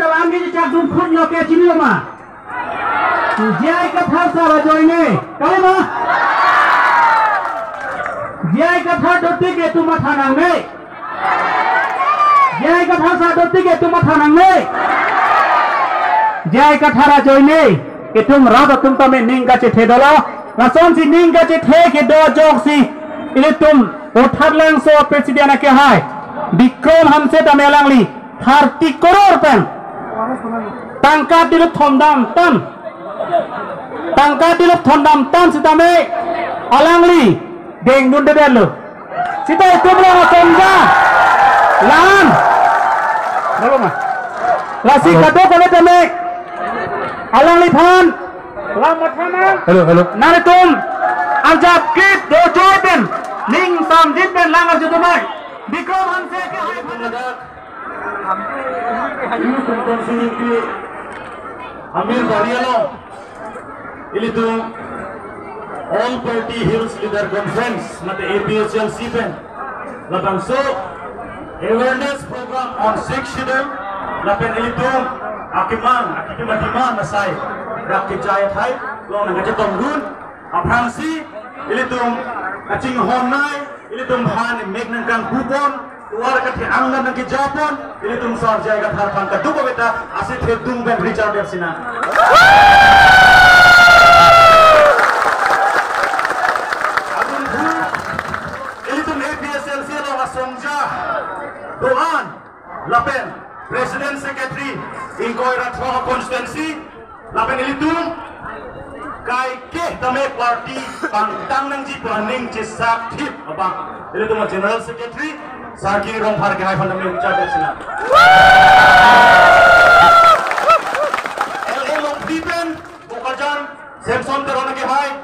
talang ni cak dum khut lo ke chini lo ma jai ka thar sa ba join ne kale ma jai ka thar dotti ke tu ma thanang ne jai ka thar sa dotti ke tu ma thanang ne jai ka thara join ne ke tum ra da tum ta me ning ka che the dolo la son si ning ka che the ke do jok si ile tum othar lang so president ke hai Bikrom hamse ta melang li 30 crore pen tangkat di thondam tan tangkat di thondam tan sita me alang li deng nun de lo sita itu belum sonja lan belum mah lasi kado kone tame alang li phan lam mathana halo nare tum ajab kit do joben ning sam dit ben lang ar jutumai Bikrom hamse ke hai phan Amir Barialo, itu All Party Hills Leader Conference, mata APHL CPN. Lapang so awareness program on 6 schedule. Lapang itu akiman nasai. Rakyat jaya thai, lo nak jadi tonggun. Aprangsi itu acing honai, itu bahan make nangkang kupon. Tuar kat anggan nang ke Japon ini tum sar jaya kat harpan ka duba beta asit he dung ben Richard Epsina adun bu ini tum APSL lo asongja doan lapen President Secretary ingkoi ratwa constituency lapen ini tum kai ke tame party pangtang nang ji planning cisak thip abang ini tum General Secretary Sarki rong par ke hai pandam ni ucap sila. LA long dipen bukajan Samson terona ke hai